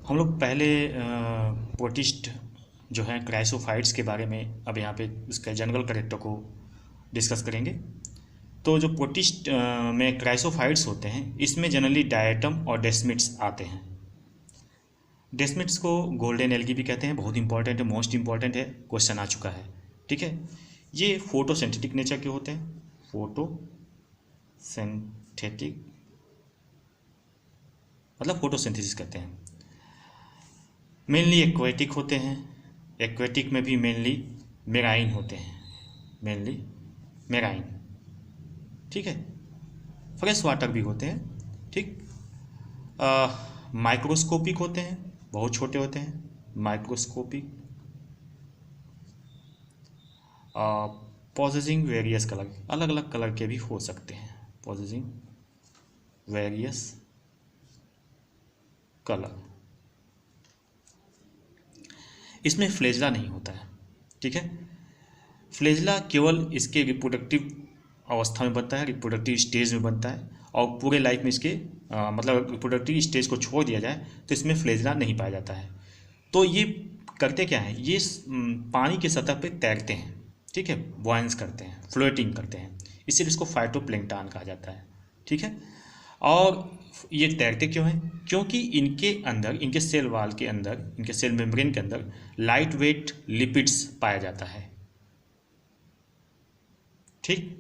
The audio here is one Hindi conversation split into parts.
हम लोग पहले प्रोटिस्ट जो है क्राइसोफाइट्स के बारे में अब यहाँ पे उसके जनरल कैरेक्टर को डिस्कस करेंगे। तो जो प्रोटिस्ट में क्राइसोफाइट्स होते हैं इसमें जनरली डायटम और डेस्मिड्स आते हैं। डेस्मिड्स को गोल्डन एल्गी भी कहते हैं, बहुत इंपॉर्टेंट है, मोस्ट इंपॉर्टेंट है, क्वेश्चन आ चुका है। ठीक है, ये फोटोसिंथेटिक नेचर के होते हैं, फोटोसिंथेटिक मतलब फोटोसिंथेसिस करते हैं। मेनली एक्वेटिक होते हैं, एक्वेटिक में भी मेनली मेराइन होते हैं, मेनली मेराइन। ठीक है, फ्रेश वाटर भी होते हैं। ठीक, माइक्रोस्कोपिक होते हैं, बहुत छोटे होते हैं, माइक्रोस्कोपिक। पॉजेसिंग वेरियस कलर, अलग अलग कलर के भी हो सकते हैं, पॉजेसिंग वेरियस कलर। इसमें फ्लेजला नहीं होता है। ठीक है, फ्लेजला केवल इसके रिप्रोडक्टिव अवस्था में बनता है, रिप्रोडक्टिव स्टेज में बनता है, और पूरे लाइफ में इसके मतलब रिप्रोडक्टिव स्टेज को छोड़ दिया जाए तो इसमें फ्लेजला नहीं पाया जाता है। तो ये करते क्या है, ये पानी की सतह पे तैरते हैं। ठीक है, बॉयंस करते हैं, फ्लोटिंग करते हैं, इसीलिए इसको फाइटोप्लैंक्टन कहा जाता है। ठीक है, और ये तैरते क्यों हैं, क्योंकि इनके अंदर, इनके सेल वाल के अंदर, इनके सेल मेम्ब्रेन के अंदर लाइट वेट लिपिड्स पाया जाता है। ठीक,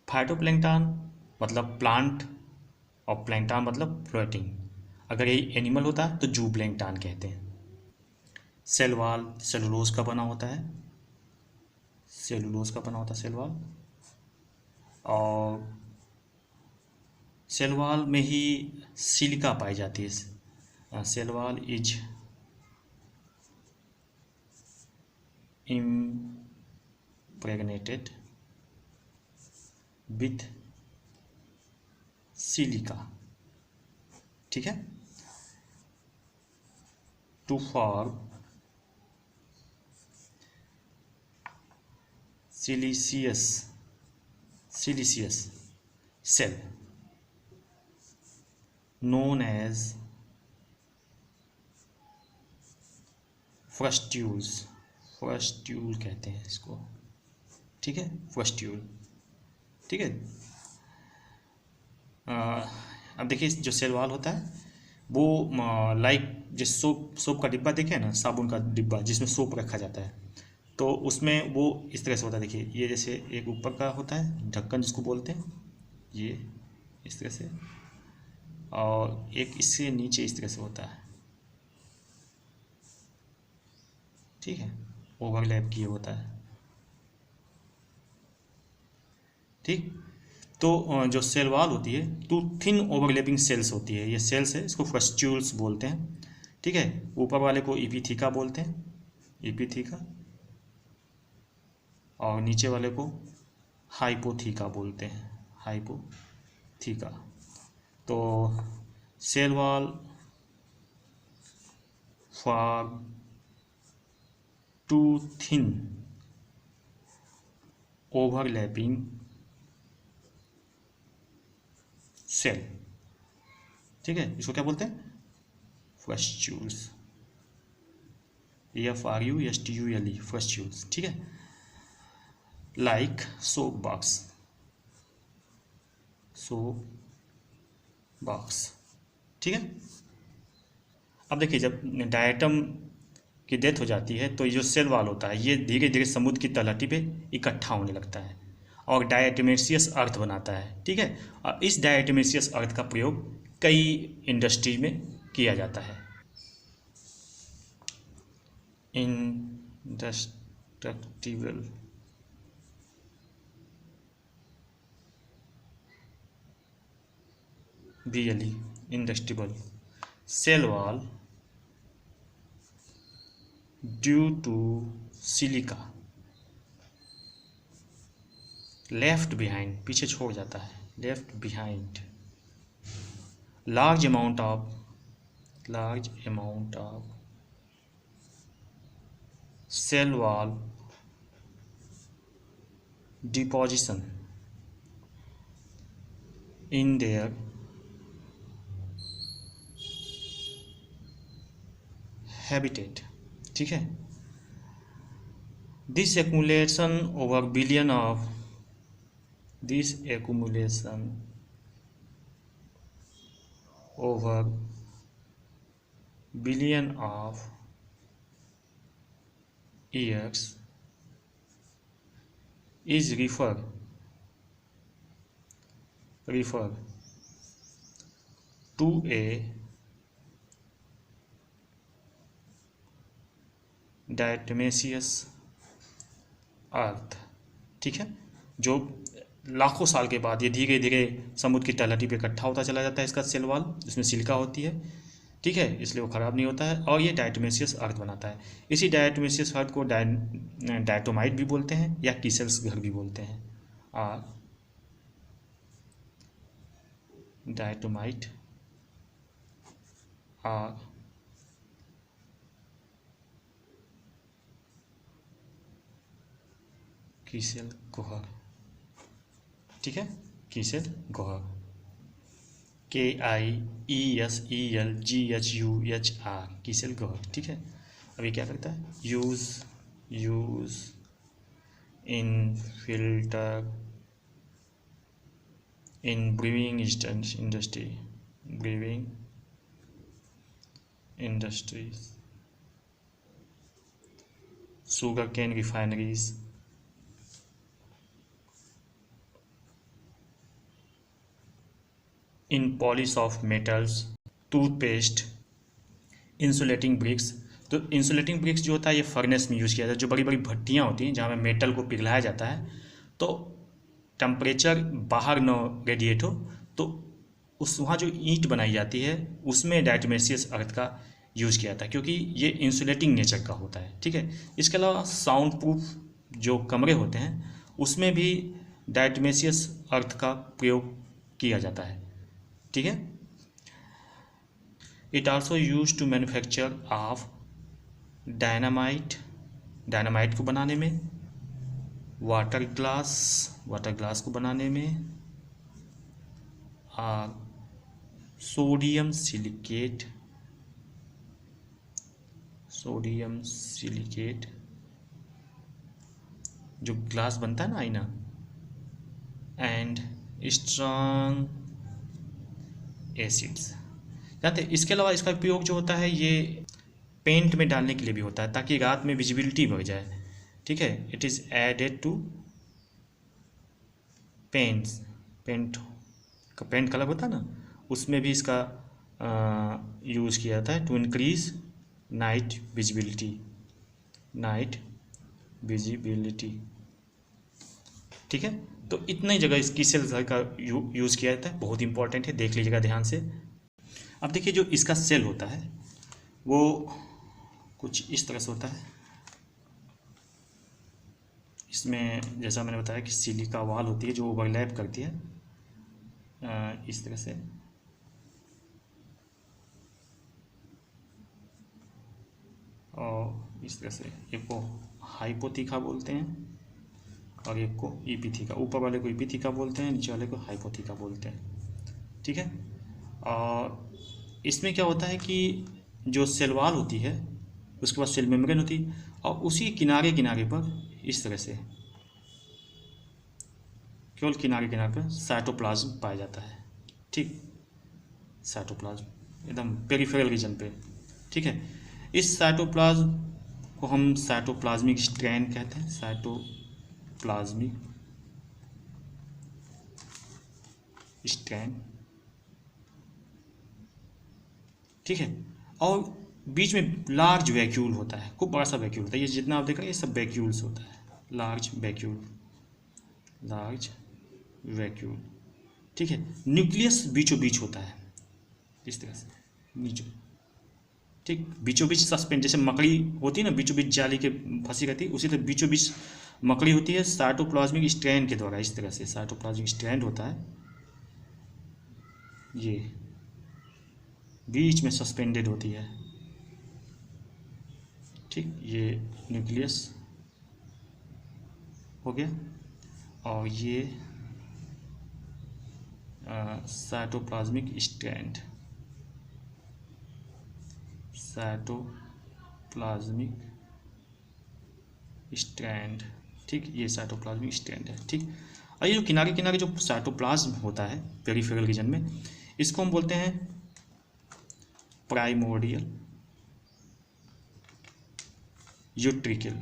फाइटोप्लैंक्टन मतलब प्लांट और प्लैंक्टन मतलब फ्लोटिंग। अगर ये एनिमल होता तो जू प्लैंक्टन कहते हैं। सेल वाल सेलुलोज का बना होता है, सेलुलोज का बना होता है सेल वाल, और सेल वाल में ही सिलिका पाई जाती है। Cell wall is impregnated with silica. ठीक है, to form siliceous cell known as frustules, frustule कहते हैं इसको। ठीक है, फ्रस्ट्यूल। ठीक है, अब देखिए जो सेल वाल होता है वो लाइक जिस सोप का डिब्बा देखे ना, साबुन का डिब्बा जिसमें सोप रखा जाता है, तो उसमें वो इस तरह से होता है। देखिए ये जैसे एक ऊपर का होता है ढक्कन जिसको बोलते हैं, ये इस तरह से, और एक इससे नीचे इस तरह से होता है। ठीक है, ओवरलैप किए होता है। ठीक, तो जो सेल वाल होती है तो थिन ओवरलैपिंग सेल्स होती है, ये सेल्स है, इसको फ्रस्ट्यूल्स बोलते हैं। ठीक है, ऊपर वाले को इपीथीका बोलते हैं, इपीथीका, और नीचे वाले को हाइपोथीका बोलते हैं, हाइपोथीका। तो cell wall form two thin overlapping cell. ठीक है, इसको क्या बोलते हैं, फ्रस्ट्यूल्स, FRUSTULE, फ्रस्ट्यूल्स। ठीक है, लाइक सोप बॉक्स। ठीक है, अब देखिए जब डायटम की डेथ हो जाती है तो ये जो सेल वाल होता है ये धीरे धीरे समुद्र की तलहटी पे इकट्ठा होने लगता है और डायटमेशियस अर्थ बनाता है। ठीक है, और इस डायटमेशियस अर्थ का प्रयोग कई इंडस्ट्री में किया जाता है। Indestructible BLE, indestructible cell wall due to silica left behind, पीछे छोड़ जाता है, left behind large amount of cell wall deposition in their habitat, ठीक है। This accumulation over billion of this accumulation over billion of years is refer to a diatomaceous earth, ठीक है। जो लाखों साल के बाद ये धीरे धीरे समुद्र की तलहटी पे इकट्ठा होता चला जाता है, इसका सेल वॉल, जिसमें सिलिका होती है, ठीक है, इसलिए वो ख़राब नहीं होता है और ये डायटोमेसियस अर्थ बनाता है। इसी डायटोमेसियस अर्थ को डायटोमाइट भी बोलते हैं या कीसेल्स घर भी बोलते हैं। और डायटोमाइट और कीसेल गोहर, ठीक है, कीसेल गोहर, KIESELGHUHR, कीसेल गोहर, ठीक है। अभी क्या करता है, use in filter in brewing industries, sugar cane refineries, in polish of metals, toothpaste, insulating bricks. तो इंसुलेटिंग ब्रिक्स जो होता है ये फर्नेस में यूज़ किया जाता है। जो बड़ी बड़ी भट्टियाँ होती हैं जहाँ में मेटल को पिघलाया जाता है, तो टेम्परेचर बाहर न रेडिएट हो, तो उस वहाँ जो ईंट बनाई जाती है उसमें डायटोमेसियस अर्थ का यूज़ किया जाता है, क्योंकि ये इंसुलेटिंग नेचर का होता है, ठीक है। इसके अलावा साउंड प्रूफ जो कमरे होते हैं उसमें भी डायटोमेसियस अर्थ का प्रयोग किया जाता है, ठीक है। It also use to manufacture of dynamite को बनाने में, वाटर ग्लास को बनाने में, और सोडियम सिलिकेट जो ग्लास बनता है ना, आईना, एंड स्ट्रॉन्ग एसिड्स जानते हैं। इसके अलावा इसका उपयोग जो होता है ये पेंट में डालने के लिए भी होता है, ताकि रात में विजिबिलिटी बढ़ जाए, ठीक है। It is added to paint colour होता है ना, उसमें भी इसका यूज़ किया जाता है टू इंक्रीज नाइट विजिबिलिटी, ठीक है। तो इतनी जगह इस कीसेल का यूज़ किया जाता है, बहुत इंपॉर्टेंट है, देख लीजिएगा ध्यान से। अब देखिए जो इसका सेल होता है वो कुछ इस तरह से होता है। इसमें जैसा मैंने बताया कि सिलिका वॉल होती है जो ओवरलैप करती है इस तरह से, और इस तरह से। एक को हाइपोथीका बोलते हैं और एक को ईपीथीका। ऊपर वाले को ईपीथीका बोलते हैं, नीचे वाले को हाइपोथीका बोलते हैं, ठीक है। और इसमें क्या होता है कि जो सेल वॉल होती है उसके बाद सेल मेम्ब्रेन होती है, और उसी किनारे पर इस तरह से केवल किनारे पर साइटोप्लाज्म पाया जाता है, ठीक। साइटोप्लाज्म एकदम पेरिफेरल रीजन पे, ठीक है। इस साइटोप्लाज्म को हम साइटोप्लाज्मिक स्ट्रैंड कहते हैं, साइटोप्लाज्मिक स्ट्रैंड, ठीक है। और बीच में लार्ज वैक्यूल होता है, खूब बड़ा सा वैक्यूल होता है। ये जितना आप देख रहे हैं ये सब वैक्यूल्स होता है, लार्ज वैक्यूल, ठीक है। न्यूक्लियस बीचों बीच होता है इस तरह से नीचे, ठीक। बीचों बीच सस्पेंड, जैसे मकड़ी होती है ना बीचों बीच जाली के फंसी रहती है, उसी तरह बीचों बीच मकड़ी होती है साइटोप्लाज्मिक स्ट्रैंड के द्वारा। इस तरह से साइटोप्लाज्मिक स्ट्रैंड होता है, ये बीच में सस्पेंडेड होती है, ठीक। ये न्यूक्लियस हो गया, और ये साइटोप्लाज्मिक साइटोप्लाज्मिक स्ट्रैंड, ठीक, ये साइटोप्लाज्मिक स्ट्रैंड है, ठीक। और ये जो किनारे किनारे जो साइटोप्लाज्म होता है पेरिफेरल रीजन में, इसको हम बोलते हैं प्राइमोर्डियल यूट्रिकल,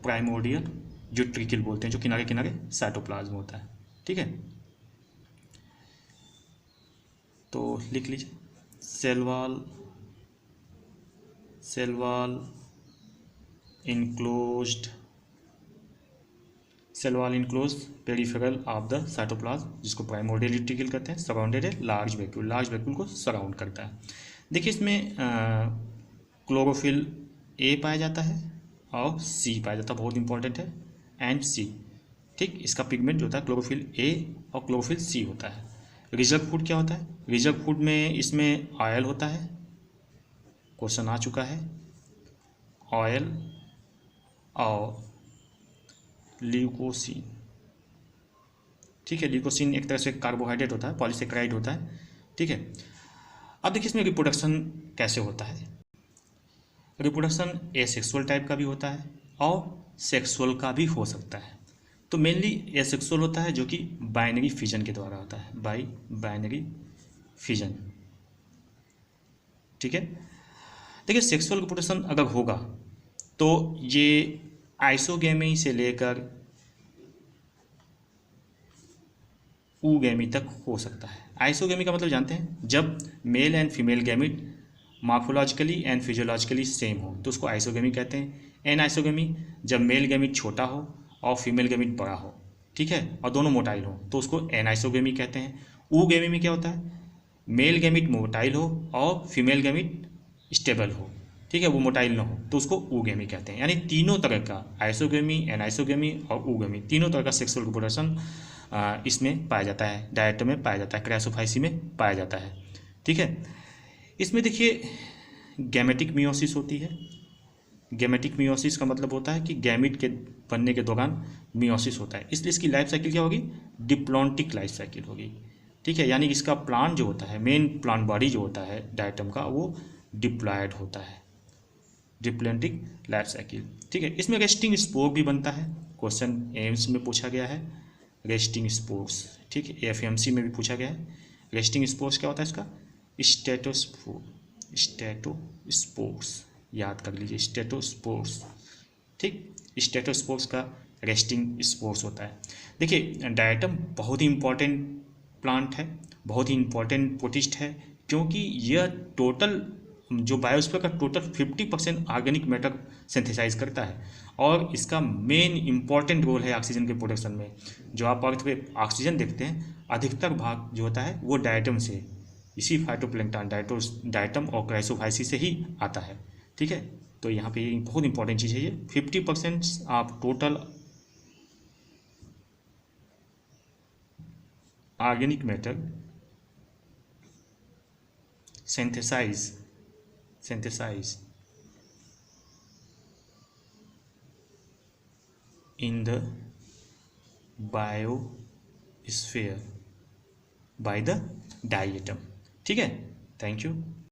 प्राइमोर्डियल यूट्रिकल बोलते हैं, जो किनारे किनारे साइटोप्लाज्म होता है, ठीक है। तो लिख लीजिए cell wall enclosed, cell wall enclose peripheral of the cytoplasm, जिसको प्राइमोर्डियल यूट्रिकल कहते हैं, सराउंडेड है लार्ज वैक्यूल, लार्ज वैक्यूल को सराउंड करता है। देखिए इसमें क्लोरोफिल ए पाया जाता है और सी पाया जाता है, बहुत इंपॉर्टेंट है, एंड सी, ठीक। इसका पिगमेंट जो होता है क्लोरोफिल ए और क्लोरोफिल सी होता है। रिजर्व फूड क्या होता है? रिजर्व फूड में इसमें ऑयल होता है, क्वेश्चन आ चुका है, ऑयल और ल्यूकोसिन, ठीक है। ल्यूकोसिन एक तरह से कार्बोहाइड्रेट होता है, पॉलीसेकेराइड होता है, ठीक है। अब देखिए इसमें रिप्रोडक्शन कैसे होता है। रिप्रोडक्शन एसेक्सुअल टाइप का भी होता है और सेक्सुअल का भी हो सकता है। तो मेनली एसेक्सुअल होता है जो कि बाइनरी फिजन के द्वारा होता है, बाइनरी फिजन, ठीक है। देखिए सेक्सुअल रिप्रोडक्शन अगर होगा तो ये आइसोगेमी से लेकर ऊगेमी तक हो सकता है। आइसोगेमी का मतलब जानते हैं, जब male and female gamete morphologically and physiologically same हो तो उसको आइसोगेमी कहते हैं। एन आइसोगेमी जब मेल गैमिट छोटा हो और फीमेल गैमिट बड़ा हो, ठीक है, और दोनों मोटाइल हो तो उसको एन आइसोगेमी कहते हैं। ऊगेमी में क्या होता है, मेल गैमिट मोटाइल हो और फीमेल गैमिट स्टेबल हो, ठीक है, वो मोटाइल ना हो तो उसको ऊगेमी कहते हैं। यानी तीनों तरह का आइसोगेमी, एनाइसोगेमी और ऊगेमी, तीनों तरह का सेक्सुअल रिप्रोडक्शन इसमें पाया जाता है, डायरेक्ट में पाया जाता है, क्रायोसोफाइसी में पाया जाता है, ठीक है। इसमें देखिए गैमेटिक मियोसिस होती है। गैमेटिक मियोसिस का मतलब होता है कि गैमिट के बनने के दौरान मियोसिस होता है, इसलिए इसकी लाइफ साइकिल क्या होगी, डिप्लॉन्टिक लाइफ साइकिल होगी, ठीक है। यानी इसका प्लांट जो होता है, मेन प्लांट बॉडी जो होता है डायटम का, वो डिप्लॉयड होता है, डिप्लॉन्टिक लाइफ साइकिल, ठीक है। इसमें रेस्टिंग स्पोर भी बनता है, क्वेश्चन एम्स में पूछा गया है, रेस्टिंग स्पोर्स, ठीक है, एफएमसी में भी पूछा गया है। रेस्टिंग स्पोर्स क्या होता है इसका, स्टेटोस्पोर्स, याद कर लीजिए, स्टेटोस्पोर्स, ठीक, स्टेटोस्पोर्स का रेस्टिंग स्पोर्स होता है। देखिए डायटम बहुत ही इंपॉर्टेंट प्लांट है, बहुत ही इंपॉर्टेंट प्रोटिस्ट है, क्योंकि यह टोटल जो बायोस्फीयर का टोटल 50% ऑर्गेनिक मैटर सिंथेसाइज करता है, और इसका मेन इंपॉर्टेंट रोल है ऑक्सीजन के प्रोडक्शन में। जो आप अर्थ पे ऑक्सीजन देखते हैं, अधिकतर भाग जो होता है वो डायटम से, इसी फाइटोप्लैंक्टन डायटम और क्रायोसोफाइसी से ही आता है, ठीक है। तो यहाँ पे ये बहुत इंपॉर्टेंट चीज़ है, ये 50% of total organic matter synthesize in the biosphere by the diatom, ठीक है। Thank you.